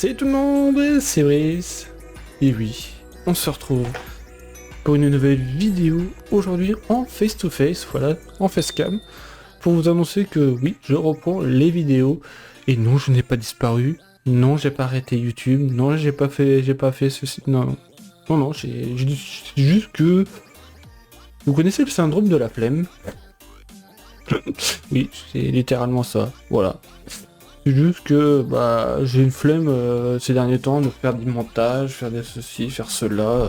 Salut tout le monde, c'est Brice. Et oui, on se retrouve pour une nouvelle vidéo aujourd'hui en face-to-face, voilà, en facecam, pour vous annoncer que oui, je reprends les vidéos. Et non, je n'ai pas disparu. Non, j'ai pas arrêté YouTube. Non, j'ai pas fait ceci. Non, non, c'est juste que vous connaissez le syndrome de la flemme. Oui, c'est littéralement ça. Voilà. C'est juste que bah j'ai une flemme ces derniers temps de faire des montages, faire des ceci, faire cela.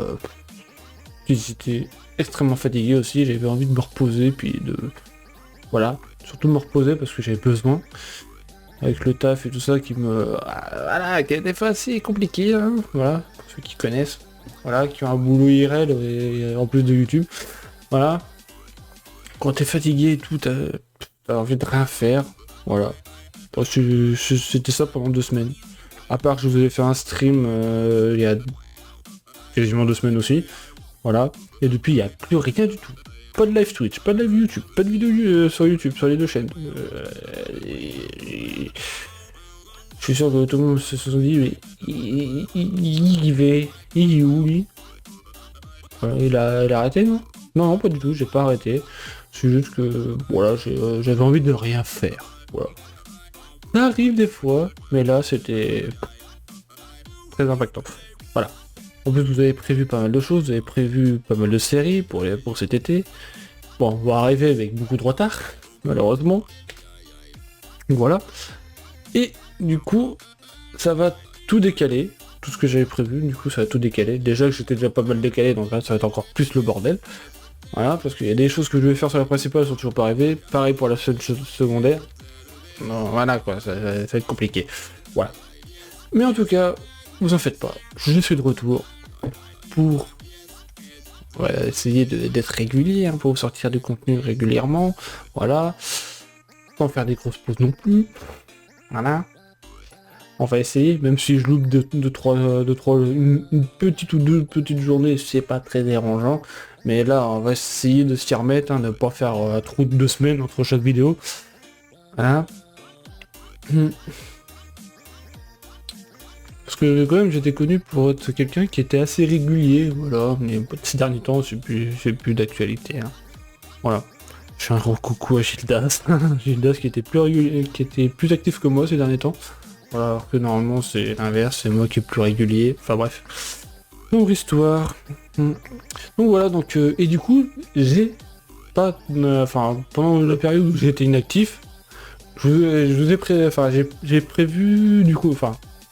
J'étais extrêmement fatigué aussi, j'avais envie de me reposer, puis de... Voilà, surtout me reposer parce que j'avais besoin. Avec le taf et tout ça qui me... Voilà, qui est des fois assez compliqué, hein, voilà, pour ceux qui connaissent. Voilà, qui ont un boulot IRL et en plus de YouTube. Voilà. Quand t'es fatigué et tout, t'as envie de rien faire. Voilà. C'était ça pendant 2 semaines. À part que je vous avais fait un stream il y a quasiment 2 semaines aussi. Voilà. Et depuis, il n'y a plus rien du tout. Pas de live Twitch, pas de live YouTube, pas de vidéo sur YouTube, sur les deux chaînes. Je suis sûr que tout le monde se sont dit, mais il est où lui? Voilà, il a arrêté, non? Non, pas du tout, j'ai pas arrêté. C'est juste que, voilà, j'avais envie de rien faire. Voilà. Ça arrive des fois, mais là c'était très impactant. Voilà. En plus vous avez prévu pas mal de choses, vous avez prévu pas mal de séries pour cet été. Bon, on va arriver avec beaucoup de retard, malheureusement. Voilà. Et du coup, ça va tout décaler. Tout ce que j'avais prévu, du coup ça va tout décaler. Déjà que j'étais déjà pas mal décalé, donc là ça va être encore plus le bordel. Voilà, parce qu'il y a des choses que je vais faire sur la principale sont toujours pas arrivées. Pareil pour la chaîne secondaire. Non, voilà quoi, ça va être compliqué. Voilà. Mais en tout cas, vous en faites pas. Je suis de retour pour essayer d'être régulier, hein, pour vous sortir du contenu régulièrement. Voilà. Sans faire des grosses pauses non plus. Voilà. On va essayer, même si je loupe une petite ou deux petites journées, c'est pas très dérangeant. Mais là, on va essayer de s'y remettre, hein, de pas faire trop de 2 semaines entre chaque vidéo. Voilà. Parce que quand même j'étais connu pour être quelqu'un qui était assez régulier, voilà, mais ces derniers temps c'est plus d'actualité. Hein. Voilà. Je fais un gros coucou à Gildas. Gildas qui était plus régulier, qui était plus actif que moi ces derniers temps. Voilà, alors que normalement c'est l'inverse, c'est moi qui est plus régulier. Enfin bref. Longue histoire. Donc voilà, donc et du coup, j'ai pas. Enfin, pendant la période où j'étais inactif, je vous ai j'ai prévu du coup,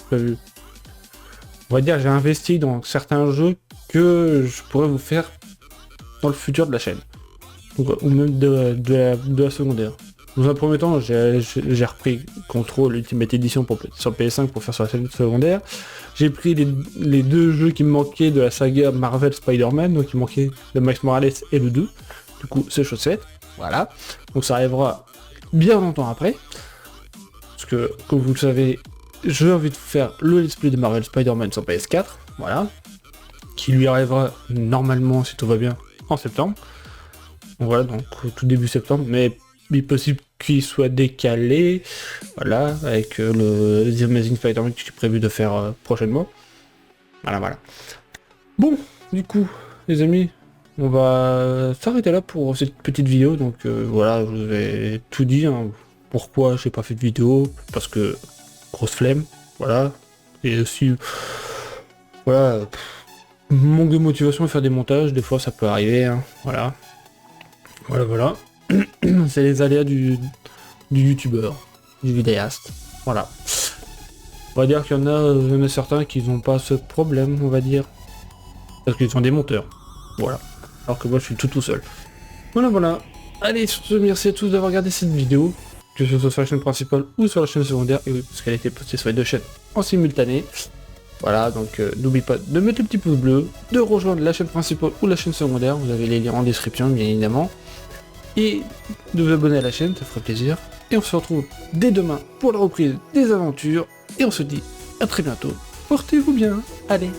prévu. On va dire j'ai investi dans certains jeux que je pourrais vous faire dans le futur de la chaîne. Donc, ou même de la secondaire. Dans un premier temps, j'ai repris Control Ultimate Edition sur PS5 pour faire sur la chaîne secondaire. J'ai pris les 2 jeux qui me manquaient de la saga Marvel Spider-Man, donc il manquait le Miles Morales et le 2. Du coup, c'est chose faite. Voilà. Donc ça arrivera bien longtemps après. Parce que, comme vous le savez, j'ai envie de faire le let's play de Marvel Spider-Man sur PS4, voilà, qui lui arrivera normalement, si tout va bien, en septembre. Donc voilà, donc tout début septembre, mais il est possible qu'il soit décalé, voilà, avec le The Amazing Spider-Man que j'ai prévu de faire prochainement. Voilà. Bon, du coup, les amis, on va s'arrêter là pour cette petite vidéo, donc voilà, je vous ai tout dit, hein, pourquoi j'ai pas fait de vidéo, parce que grosse flemme, voilà, et aussi, voilà, manque de motivation à faire des montages, des fois ça peut arriver, hein, voilà, c'est les aléas du youtubeur, du vidéaste, voilà. On va dire qu'il y en a certains qui n'ont pas ce problème, on va dire, parce qu'ils sont des monteurs, voilà, alors que moi je suis tout seul. Voilà, allez, sur ce, merci à tous d'avoir regardé cette vidéo, que ce soit sur la chaîne principale ou sur la chaîne secondaire, et oui, parce qu'elle a été postée sur les 2 chaînes en simultané. Voilà, donc n'oubliez pas de mettre le petit pouce bleu, de rejoindre la chaîne principale ou la chaîne secondaire, vous avez les liens en description bien évidemment, et de vous abonner à la chaîne, ça ferait plaisir. Et on se retrouve dès demain pour la reprise des aventures, et on se dit à très bientôt, portez-vous bien, allez.